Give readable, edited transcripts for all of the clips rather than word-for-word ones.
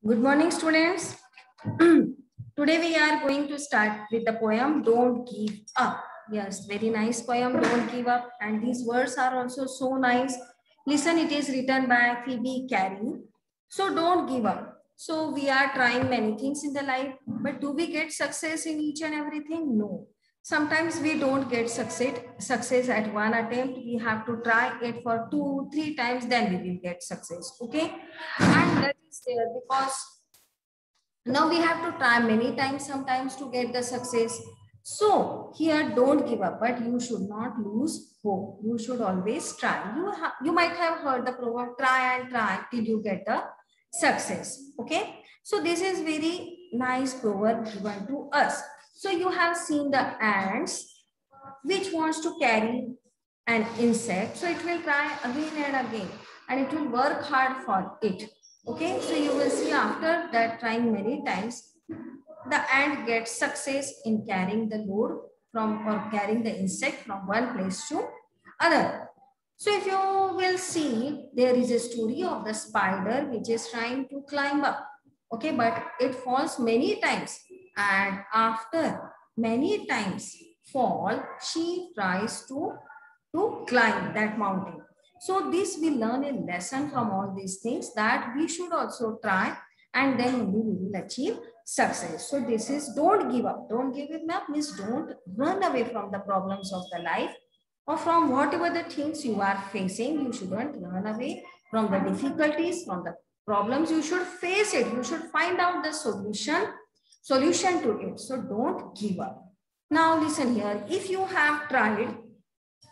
Good morning, students. Today we are going to start with the poem Don't Give Up. Yes, very nice poem, Don't Give Up. And these words are also so nice. Listen, it is written by Phoebe Carey. So don't give up. So we are trying many things in the life, but do we get success in each and everything? No. Sometimes we don't get success at one attempt. We have to try it for 2, 3 times, then we will get success. Okay. And that is there because now we have to try many times sometimes to get the success. So here don't give up, but you should not lose hope. You should always try. You might have heard the proverb, try and try till you get the success. Okay, so this is very nice proverb given to us. So you have seen the ants which wants to carry an insect, so it will try again and again and it will work hard for it. Okay, so you will see after that trying many times, the ant gets success in carrying the load from or carrying the insect from one place to other. So if you will see, there is a story of the spider which is trying to climb up. Okay, but it falls many times, and after many times fall, she tries to climb that mountain. So this we learn a lesson from all these things, that we should also try and then only we will achieve success. So this is don't give up. Don't give up means don't run away from the problems of the life or from whatever the things you are facing. You shouldn't run away from the difficulties, from the problems. You should face it. You should find out the solution to it. So don't give up. Now listen here, if you have tried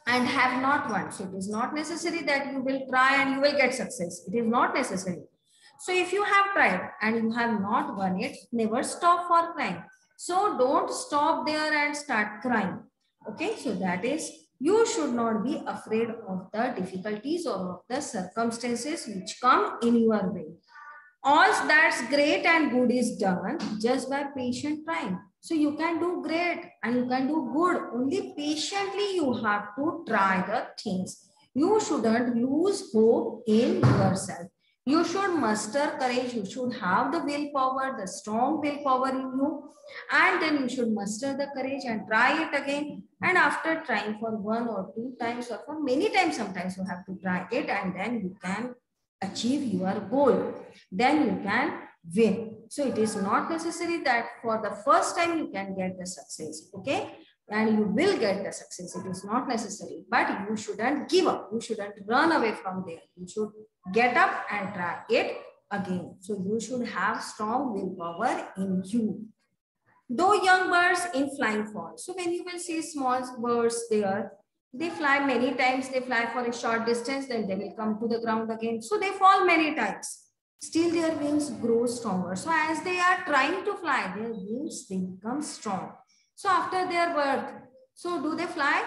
and have not won, so it is not necessary that you will try and you will get success. It is not necessary. So if you have tried and you have not won it, never stop for crying. So don't stop there and start crying. Okay, so that is, you should not be afraid of the difficulties or of the circumstances which come in your way. All that's great and good is done just by patient trying. So you can do great and you can do good. Only patiently you have to try the things. You shouldn't lose hope in yourself. You should muster courage. You should have the willpower, the strong willpower in you. And then you should muster the courage and try it again. And after trying for 1 or 2 times or for many times, sometimes you have to try it, and then you can achieve your goal. Then you can win. So it is not necessary that for the first time you can get the success. Okay, and you will get the success. It is not necessary, but you shouldn't give up. You shouldn't run away from there. You should get up and try it again. So you should have strong willpower in you. Though young birds in flying fall. So when you will see small birds there, they fly many times. They fly for a short distance, then they will come to the ground again. So they fall many times. Still their wings grow stronger. So as they are trying to fly, their wings, they become strong. So after their birth, so do they fly?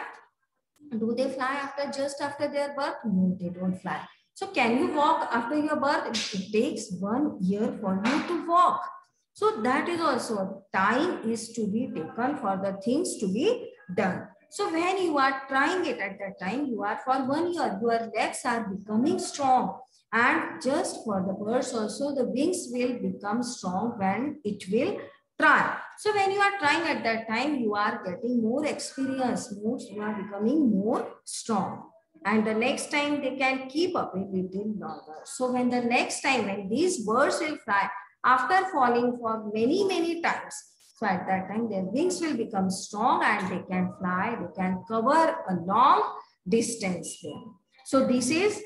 Do they fly just after their birth? No, they don't fly. So can you walk after your birth? It takes 1 year for you to walk. So that is also, time is to be taken for the things to be done. So when you are trying it at that time, you are for 1 year, your legs are becoming strong. And just for the birds also, the wings will become strong when it will try. So when you are trying at that time, you are getting more experience, you are becoming more strong. And the next time they can keep up a little longer. So when the next time, when these birds will fly, after falling for many, many times, so at that time their wings will become strong and they can fly, they can cover a long distance there. So this is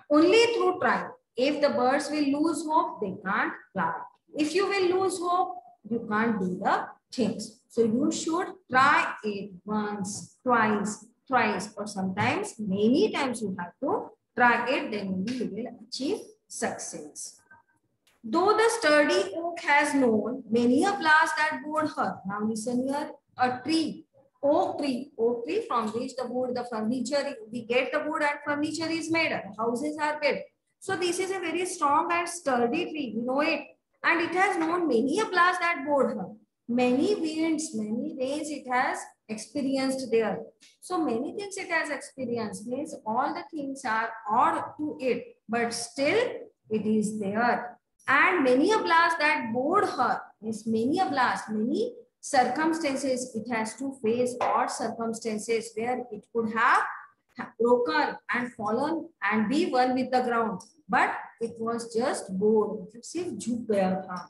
only through trying. If the birds will lose hope, they can't fly. If you will lose hope, you can't do the things. So you should try it once, twice, thrice, or sometimes many times you have to try it, then only you will achieve success. Though the sturdy oak has known many a blast that bored her. Now listen here, a tree, oak tree from which the wood, the furniture, we get the wood and furniture is made, houses are built. So this is a very strong and sturdy tree, we know it. And it has known many a blast that bored her. Many winds, many rains it has experienced there. So many things it has experienced, means all the things are odd to it, but still it is there. And many a blast that bored her, means many a blast, many circumstances it has to face, odd circumstances where it could have broken and fallen and be one with the ground, but it was just bored. सिर्फ झुक गया था.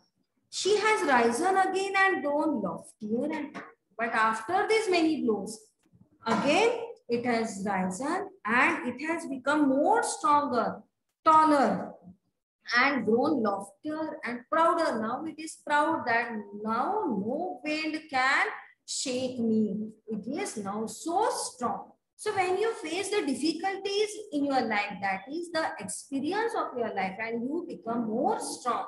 She has risen again and grown loftier, and but after these many blows, again it has risen and it has become more stronger, taller, and grown loftier and prouder. Now it is proud that now no wind can shake me. It is now so strong. So when you face the difficulties in your life, that is the experience of your life, and you become more strong.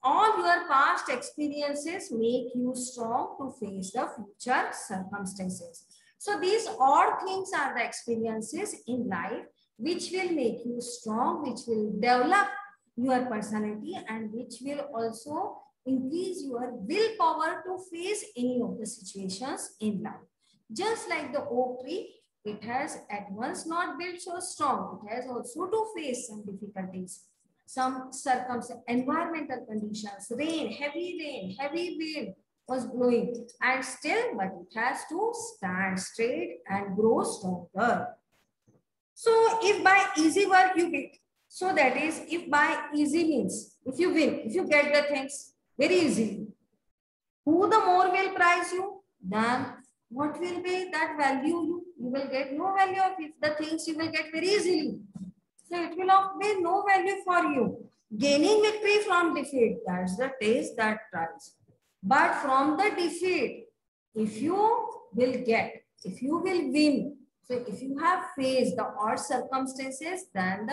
All your past experiences make you strong to face the future circumstances. So these odd things are the experiences in life which will make you strong, which will develop your personality, and which will also increase your willpower to face any of the situations in life. Just like the oak tree, it has at once not built so strong. It has also to face some difficulties, some circumstances, environmental conditions, rain, heavy wind was blowing, and still, but it has to stand straight and grow stronger. So if by easy work you beat, so that is, if by easy means, if you win, if you get the things very easily, who the more will prize you, then what will be that value you? You will get no value of if the things you will get very easily. So it will be no value for you. Gaining victory from defeat, that's the taste that tries. But from the defeat, if you will get, if you will win, so if you have faced the odd circumstances, then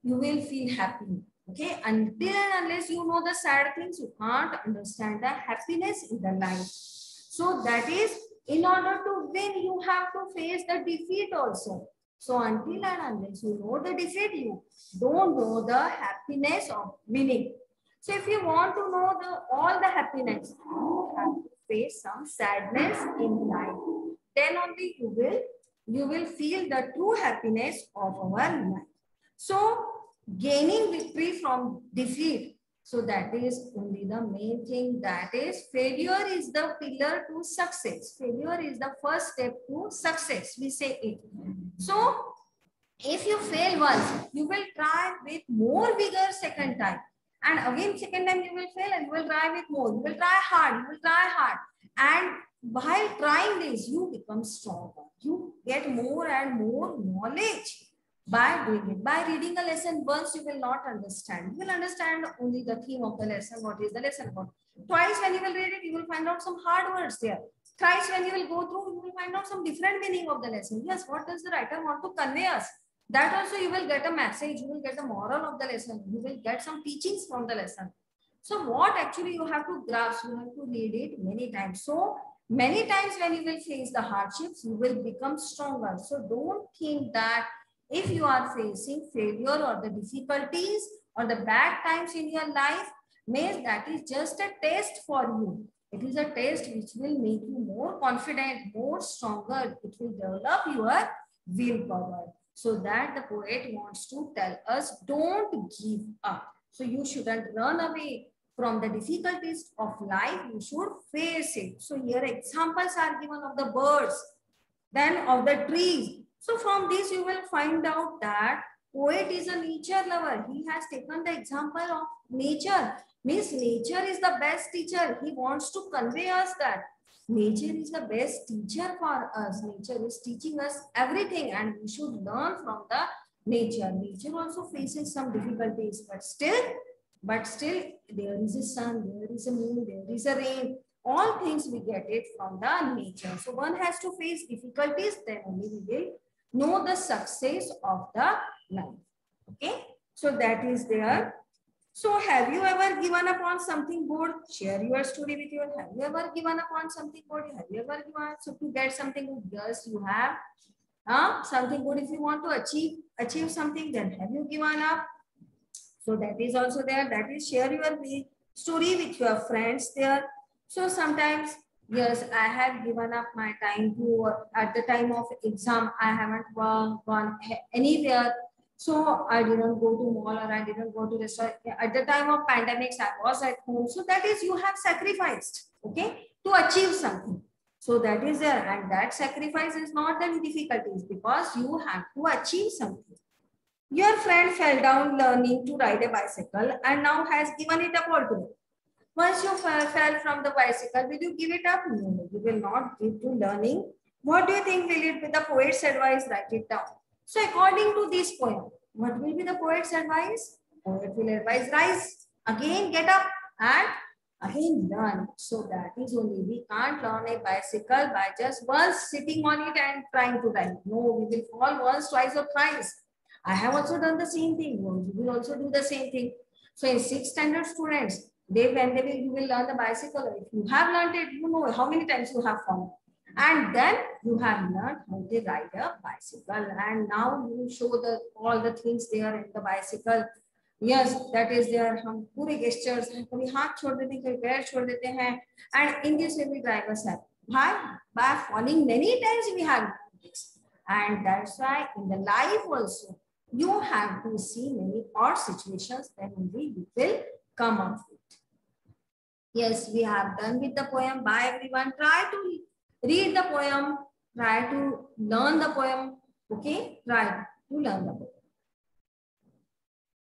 you will feel happy. Okay, until and unless you know the sad things, you can't understand the happiness in the life. So that is, in order to win, you have to face the defeat also. So until and unless you know the defeat, you don't know the happiness of winning. So if you want to know all the happiness, you have to face some sadness in life. Then only you will feel the true happiness of our life. So gaining victory from defeat, so that is only the main thing, that is failure is the pillar to success. Failure is the first step to success, we say it. So if you fail once, you will try with more vigor second time. And again second time you will fail and you will try with more. You will try hard, you will try hard. And while trying this, you become stronger. You get more and more knowledge by doing it. By reading a lesson once, you will not understand. You will understand only the theme of the lesson. What is the lesson about? Twice when you will read it, you will find out some hard words there. Thrice when you will go through, you will find out some different meaning of the lesson. Yes, what does the writer want to convey us? That also you will get a message. You will get the moral of the lesson. You will get some teachings from the lesson. So what actually you have to grasp, you have to read it many times. So many times when you will face the hardships, you will become stronger. So don't think that if you are facing failure or the difficulties or the bad times in your life, that is just a test for you. It is a test which will make you more confident, more stronger. It will develop your willpower. So that the poet wants to tell us, don't give up. So you shouldn't run away from the difficulties of life. You should face it. So here examples are given of the birds, then of the trees. So from this you will find out that poet is a nature lover. He has taken the example of nature. Means nature is the best teacher. He wants to convey us that nature is the best teacher for us. Nature is teaching us everything and we should learn from the nature. Nature also faces some difficulties, but still there is a sun, there is a moon, there is a rain. All things we get it from the nature. So one has to face difficulties, then only we will know the success of the life. Okay, so that is there. So have you ever given up on something good? Share your story with your. Have you ever given up on something good? Have you ever given up? So to get something good, yes, you have something good. If you want to achieve something, then have you given up? So that is also there. That is share your story with your friends there. So sometimes, yes, I have given up my time to, at the time of exam, I haven't gone anywhere. So I didn't go to mall or I didn't go to restaurant. At the time of pandemics, I was at home. So that is, you have sacrificed, okay, to achieve something. So that is there, and that sacrifice is not the difficulties because you have to achieve something. Your friend fell down learning to ride a bicycle and now has given it up altogether. Once you fell from the bicycle, will you give it up? No, you will not give to learning. What do you think will it be the poet's advice? Write it down. So according to this poem, what will be the poet's advice? Poet will advise, rise, again get up and again learn. So that is only, we can't learn a bicycle by just once sitting on it and trying to ride. No, we will fall once, twice or thrice. I have also done the same thing. You will also do the same thing. So in 6th standard students, you will learn the bicycle. If you have learned it, you know how many times you have fallen. And then you have learned how to ride a bicycle. And now you show all the things there in the bicycle. Yes, that is there. हम पूरे gestures हैं, कभी हाथ छोड़ देते हैं, कभी पैर छोड़ देते हैं. And in this way we drive us up. By falling many times we have this. And that's why in the life also, you have to see many odd situations, then only you will come up with. Yes, we have done with the poem. Bye everyone. Try to read the poem. Try to learn the poem. Okay? Try to learn the poem.